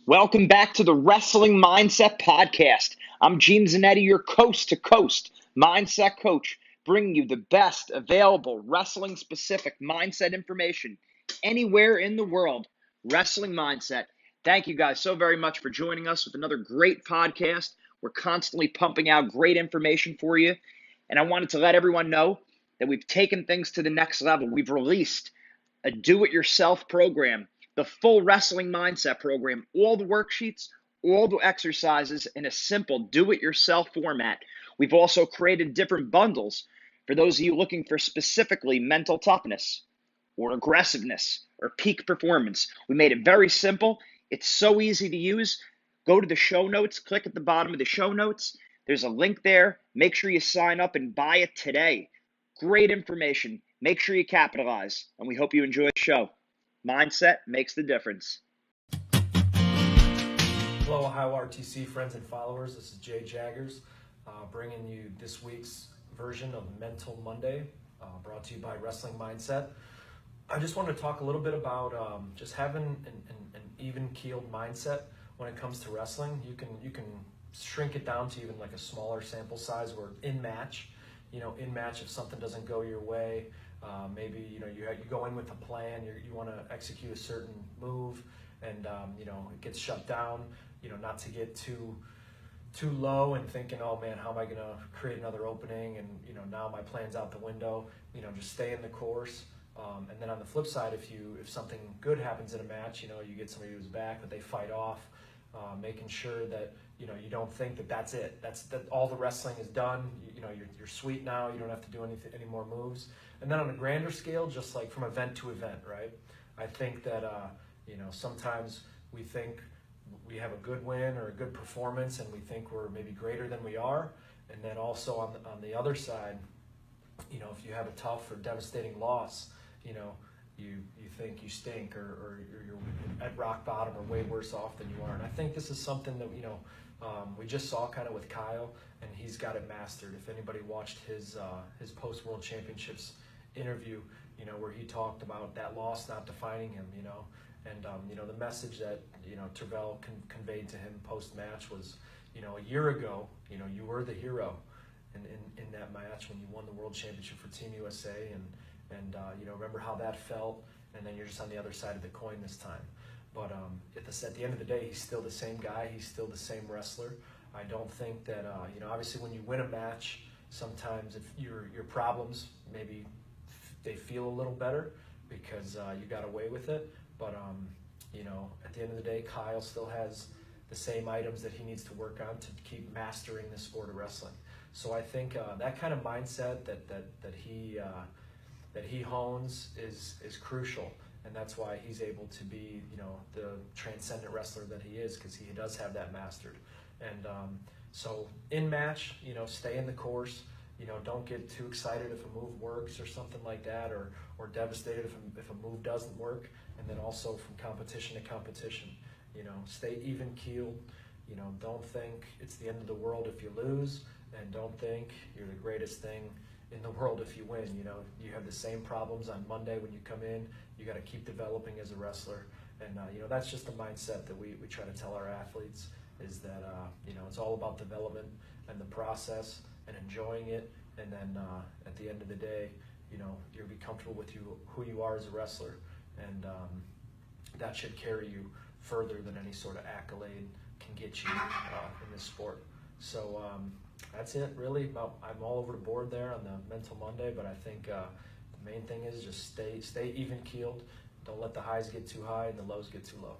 Welcome back to the Wrestling Mindset Podcast. I'm Gene Zanetti, your coast-to-coast mindset coach, bringing you the best available wrestling-specific mindset information anywhere in the world. Wrestling Mindset. Thank you guys so very much for joining us with another great podcast. We're constantly pumping out great information for you, and I wanted to let everyone know that we've taken things to the next level. We've released a do-it-yourself program, the full Wrestling Mindset program, all the worksheets, all the exercises in a simple do-it-yourself format. We've also created different bundles for those of you looking for specifically mental toughness or aggressiveness or peak performance. We made it very simple. It's so easy to use. Go to the show notes, click at the bottom of the show notes. There's a link there. Make sure you sign up and buy it today. Great information. Make sure you capitalize, and we hope you enjoy the show. Mindset makes the difference. Hello, Ohio RTC friends and followers. This is J Jaggers, bringing you this week's version of Mental Monday, brought to you by Wrestling Mindset. I just wanted to talk a little bit about just having an even-keeled mindset when it comes to wrestling. You can shrink it down to even like a smaller sample size where in match, if something doesn't go your way, maybe you go in with a plan, you want to execute a certain move, and it gets shut down. Not to get too low and thinking, oh man, how am I going to create another opening? And now my plan's out the window. Just stay in the course. And then on the flip side, if something good happens in a match, you get somebody who's back, but they fight off, making sure that you don't think that that's it. That all the wrestling is done. You're sweet now. You don't have to do any more moves. And then on a grander scale, just like from event to event, right? I think that sometimes we think we have a good win or a good performance, and we think we're maybe greater than we are. And then also on the other side, if you have a tough or devastating loss, you think you stink or you're at rock bottom or way worse off than you are. And I think this is something that we just saw kind of with Kyle, and he's got it mastered. If anybody watched his post World Championships interview, where he talked about that loss not defining him, and the message that Tervel conveyed to him post match was, a year ago, you were the hero in that match when you won the World Championship for Team USA, and remember how that felt, and then you're just on the other side of the coin this time. But at the end of the day, he's still the same guy. He's still the same wrestler. I don't think that obviously when you win a match, sometimes if your problems maybe they feel a little better because you got away with it. But at the end of the day, Kyle still has the same items that he needs to work on to keep mastering the sport of wrestling. So I think that kind of mindset that he hones is crucial, and that's why he's able to be the transcendent wrestler that he is, because he does have that mastered. And so in match, stay in the course. Don't get too excited if a move works or something like that, or devastated if a move doesn't work. And then also from competition to competition, stay even keeled. Don't think it's the end of the world if you lose, and don't think you're the greatest thing in the world if you win. You have the same problems on Monday when you come in. You got to keep developing as a wrestler, and that's just the mindset that we try to tell our athletes, is that it's all about development and the process and enjoying it, and then at the end of the day, you'll be comfortable with who you are as a wrestler, and that should carry you further than any sort of accolade can get you in this sport. So that's it, really. I'm all over the board there on the Mental Monday, but I think the main thing is just stay even keeled. Don't let the highs get too high and the lows get too low.